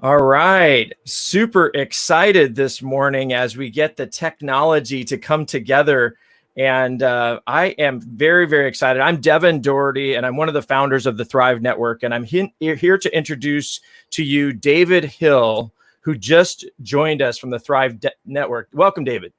All right. Super excited this morning as we get the technology to come together. And I am very, very excited. I'm Devin Doherty, and I'm one of the founders of the Thrive Network. And I'm here to introduce to you David Hill, who just joined us from the Thrive Network. Welcome, David.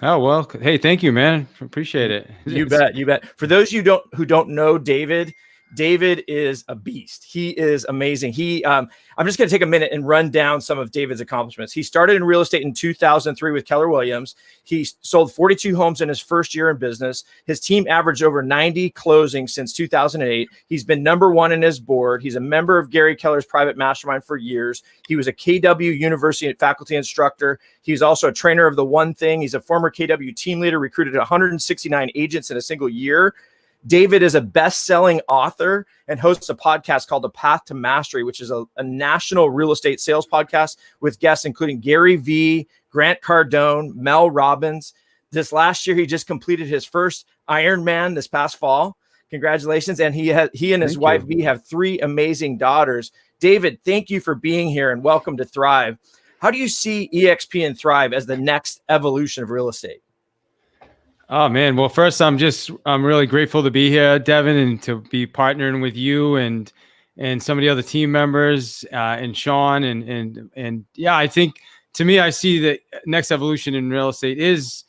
Oh, well, hey, thank you, man. Appreciate it. You bet. You bet. For those who don't know David, David is a beast. He is amazing. I'm just going to take a minute and run down some of David's accomplishments. He started in real estate in 2003 with Keller Williams. He sold 42 homes in his first year in business. His team averaged over 90 closings since 2008. He's been number one in his board. He's a member of Gary Keller's private mastermind for years. He was a KW University faculty instructor. He's also a trainer of the One Thing. He's a former KW team leader, recruited 169 agents in a single year. David is a best-selling author and hosts a podcast called The Path to Mastery, which is a national real estate sales podcast with guests including Gary Vee, Grant Cardone, Mel Robbins. This last year, he just completed his first Ironman this past fall. Congratulations. And he and his wife, Vee, have three amazing daughters. David, thank you for being here and welcome to Thrive. How do you see EXP and Thrive as the next evolution of real estate? Oh man. Well, first, I'm really grateful to be here, Devin, and to be partnering with you and some of the other team members and Sean and yeah, I think to me, I see the next evolution in real estate is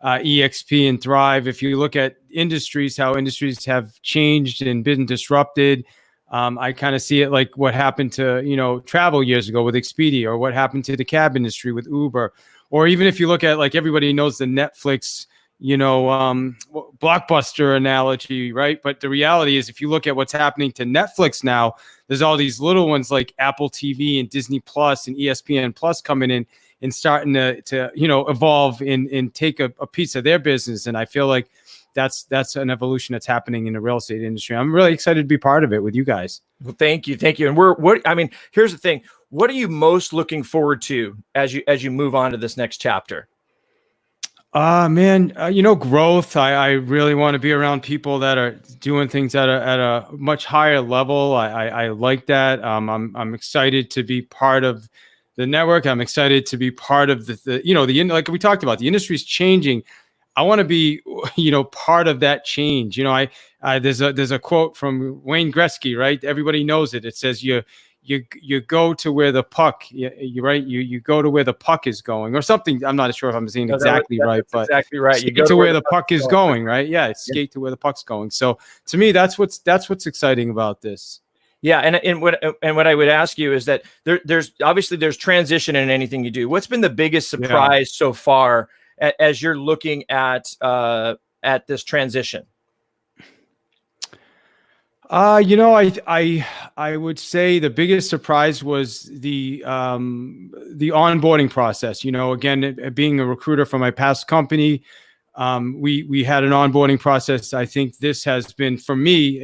EXP and Thrive. If you look at industries, how industries have changed and been disrupted, I kind of see it like what happened to travel years ago with Expedia, or what happened to the cab industry with Uber, or even if you look at, like, everybody knows the Netflix blockbuster analogy, right? But the reality is, if you look at what's happening to Netflix now, there's all these little ones like Apple TV and Disney Plus and ESPN Plus coming in and starting to evolve and take a piece of their business. And I feel like that's an evolution that's happening in the real estate industry. I'm really excited to be part of it with you guys. Well, thank you. And here's the thing. What are you most looking forward to as you move on to this next chapter? Man, growth. I really want to be around people that are doing things at a much higher level. I like that. I'm excited to be part of the network. I'm excited to be part of like we talked about, the industry's changing. I want to be, part of that change. There's a quote from Wayne Gretzky, right? Everybody knows it. It says you go to where the puck, you go to where the puck is going, or something. I'm not sure if I'm saying exactly right, but exactly right. You go to where the puck is going, right? Yeah, it's skate to where the puck's going. So to me, that's what's exciting about this. Yeah, and what I would ask you is that there's obviously transition in anything you do. What's been the biggest surprise so far as you're looking at this transition? I would say the biggest surprise was the onboarding process. Again, being a recruiter from my past company, we had an onboarding process. I think this has been, for me,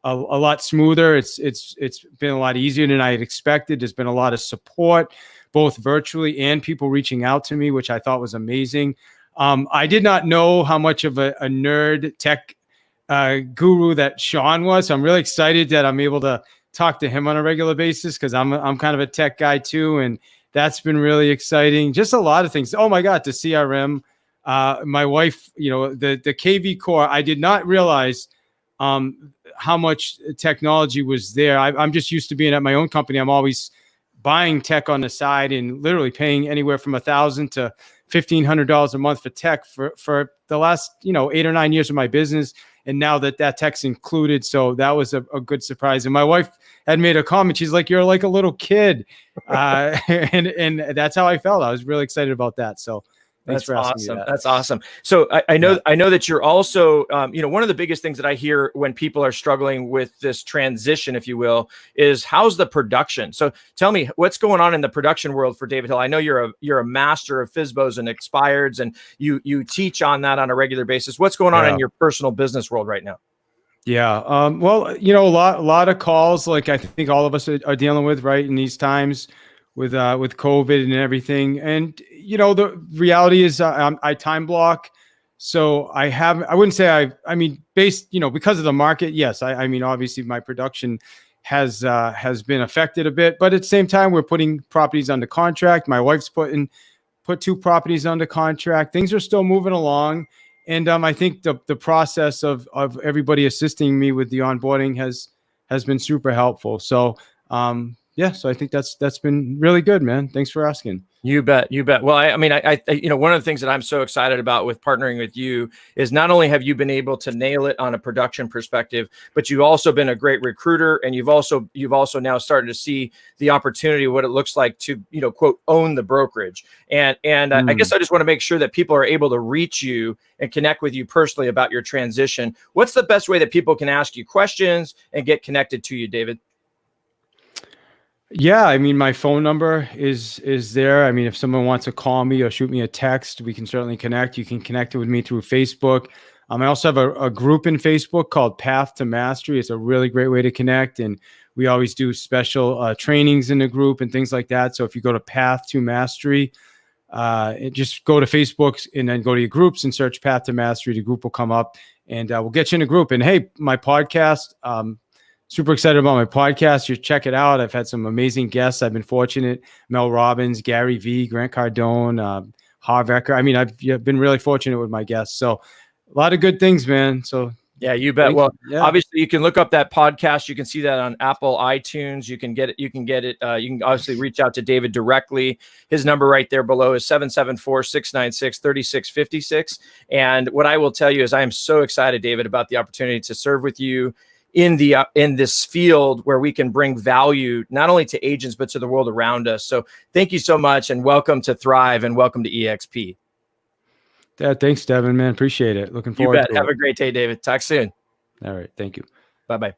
a lot smoother. It's been a lot easier than I had expected. There's been a lot of support, both virtually and people reaching out to me, which I thought was amazing. I did not know how much of a nerd tech guru that Sean was. So I'm really excited that I'm able to talk to him on a regular basis, because I'm kind of a tech guy too, and that's been really exciting. Just a lot of things. Oh my God, the CRM. My wife, the KV Core. I did not realize how much technology was there. I'm just used to being at my own company. I'm always buying tech on the side and literally paying anywhere from $1,000 to $1,500 a month for tech for the last 8 or 9 years of my business. And now that tech's included, so that was a good surprise. And my wife had made a comment. She's like, "You're like a little kid," and that's how I felt. I was really excited about that. So thanks for asking me that. That's awesome. So I know that you're also, one of the biggest things that I hear when people are struggling with this transition, if you will, is how's the production? So tell me what's going on in the production world for David Hill. I know you're a master of FSBOs and expireds, and you teach on that on a regular basis. What's going on in your personal business world right now? Yeah. Well, a lot of calls, like I think all of us are dealing with right in these times with COVID and everything. And, the reality is I time block. So I wouldn't say based, because of the market. Yes. I mean, obviously my production has been affected a bit. But at the same time, we're putting properties under contract. My wife's put 2 properties under contract. Things are still moving along. And I think the process of everybody assisting me with the onboarding has been super helpful. So so I think that's been really good, man. Thanks for asking. You bet. Well, I mean, one of the things that I'm so excited about with partnering with you is not only have you been able to nail it on a production perspective, but you've also been a great recruiter, and you've also now started to see the opportunity, what it looks like to, quote, own the brokerage. And I guess I just want to make sure that people are able to reach you and connect with you personally about your transition. What's the best way that people can ask you questions and get connected to you, David? Yeah, I mean, my phone number is there. I mean, if someone wants to call me or shoot me a text, we can certainly connect. You can connect with me through Facebook. I also have a group in Facebook called Path to Mastery. It's a really great way to connect, and we always do special trainings in the group and things like that. So if you go to Path to Mastery, just go to Facebook and then go to your groups and search Path to Mastery. The group will come up, and we'll get you in a group. And hey, my podcast. Super excited about my podcast. You check it out. I've had some amazing guests. I've been fortunate. Mel Robbins, Gary Vee, Grant Cardone, Harv Eker. I mean, I've been really fortunate with my guests. So a lot of good things, man. So yeah, you bet. Well, obviously you can look up that podcast. You can see that on Apple, iTunes. You can get it. You can obviously reach out to David directly. His number right there below is 774-696-3656. And what I will tell you is I am so excited, David, about the opportunity to serve with you in this field where we can bring value not only to agents but to the world around us. So thank you so much, and welcome to Thrive, and welcome to EXP. Yeah, thanks, Devin, man. Appreciate it. Looking forward to it. Have a great day, David. Talk soon. All right. Thank you. Bye-bye.